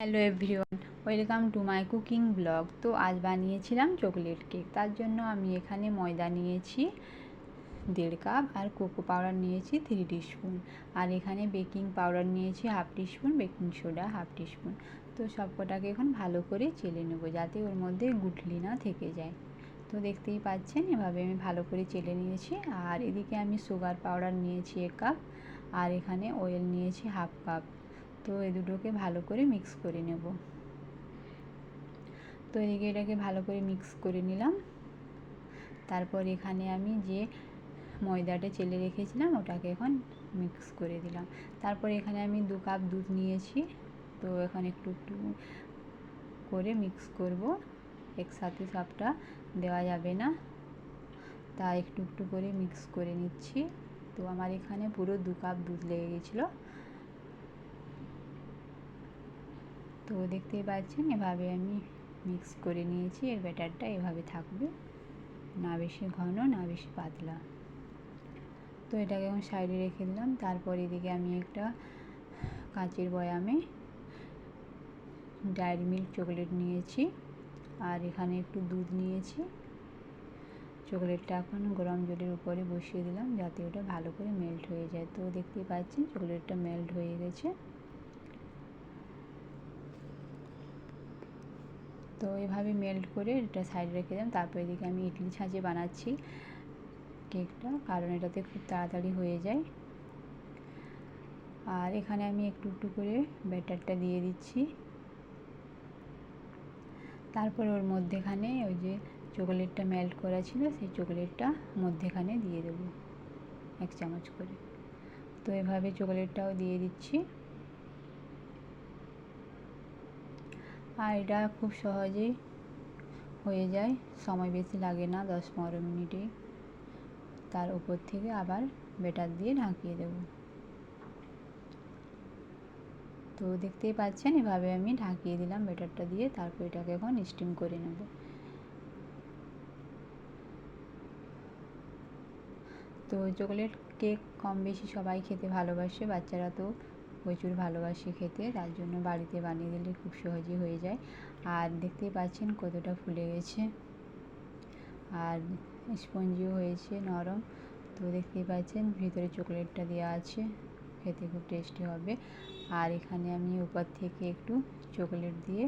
Hello everyone, welcome to my cooking blog. তো আজ বানিয়েছিলাম চকলেট কেক। তার জন্য আমি এখানে ময়দা নিয়েছি 1.5 কাপ, আর কোকো পাউডার নিয়েছি 3 টিস্পুন, আর এখানে বেকিং পাউডার নিয়েছি 1/2 টিস্পুন, বেকিং সোডা 1/2 টিস্পুন। তো সবকটাকে এখন ভালো করে চেলে নেব, যাতে ওর মধ্যে গুঠলি না থেকে যায়। তো দেখতেই পাচ্ছেন, এভাবে আমি ভালো করে চেলে নিয়েছি। আর এদিকে আমি সুগার পাউডার নিয়েছি 1 কাপ, আর এখানে অয়েল নিয়েছি 1/2 কাপ। তো এই দুটোকে ভালো করে মিক্স করে নেব। তো এদিকে এটাকে ভালো করে মিক্স করে নিলাম। তারপর এখানে আমি যে ময়দাটা চেলে রেখেছিলাম ওটাকে এখন মিক্স করে দিলাম। তারপর এখানে আমি 2 কাপ দুধ নিয়েছি। তো এখন একটু একটু করে মিক্স করব, একসাথে সবটা দেওয়া যাবে না, তাই একটু একটু করে মিক্স করে নিচ্ছি। তো আমার এখানে পুরো 2 কাপ দুধ লেগে গেছিলো। তো দেখতেই পাচ্ছেন, এভাবে আমি মিক্স করে নিয়েছি। এর ব্যাটারটা এভাবে থাকবে, না বেশি ঘন না বেশি পাতলা। তো এটাকে আমি সাইডে রেখে দিলাম। তারপর এদিকে আমি একটা কাঁচের বয়ামে ডায়েরি মিল্ক চকলেট নিয়েছি, আর এখানে একটু দুধ নিয়েছি। চকলেটটা এখন গরম জলের উপরে বসিয়ে দিলাম, যাতে ওটা ভালো করে মেল্ট হয়ে যায়। তো দেখতেই পাচ্ছেন চকলেটটা মেল্ট হয়ে গেছে। তো এভাবে মেল্ট করে এটা সাইডে রেখে দিলাম। তারপর এদিকে আমি ইডলি ছাঁচে বানাচ্ছি কেকটা, কারণ এটাতে খুব তাড়াতাড়ি হয়ে যায়। আর এখানে আমি একটু একটু করে ব্যাটারটা দিয়ে দিচ্ছি। তারপর ওর মধ্যেখানে ওই যে চকলেটটা মেল্ট করা ছিল, সেই চকলেটটা মধ্যেখানে দিয়ে দেবো 1 চামচ করে। তো এভাবে চকলেটটাও দিয়ে দিচ্ছি। আর এটা খুব সহজেই হয়ে যায়, সময় বেশি লাগে না, 10-15 মিনিটেই। তার উপর থেকে আবার ব্যাটার দিয়ে ঢাকিয়ে দেব। তো দেখতেই পাচ্ছেন, এভাবে আমি ঢাকিয়ে দিলাম ব্যাটারটা দিয়ে। তারপর এটাকে এখন স্টিম করে নেব। তো চকলেট কেক কম বেশি সবাই খেতে ভালোবাসে, বাচ্চারা তো প্রচুর ভালোবাসে খেতে, তার জন্য বাড়িতে বানিয়ে দিলে খুব সহজেই হয়ে যায়। আর দেখতেই পাচ্ছেন কতটা ফুলে গেছে, আর স্পঞ্জিও হয়েছে, নরম। তো দেখতেই পাচ্ছেন ভিতরে চকলেটটা দেওয়া আছে, খেতে খুব টেস্টি হবে। আর এখানে আমি উপর থেকে একটু চকলেট দিয়ে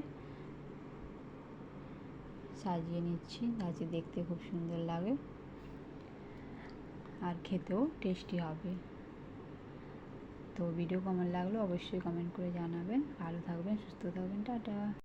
সাজিয়ে নিচ্ছি, যাতে দেখতে খুব সুন্দর লাগে আর খেতেও টেস্টি হবে। তো ভিডিও কেমন লাগলো অবশ্যই কমেন্ট করে জানাবেন। ভালো থাকবেন, সুস্থ থাকবেন, টাটা।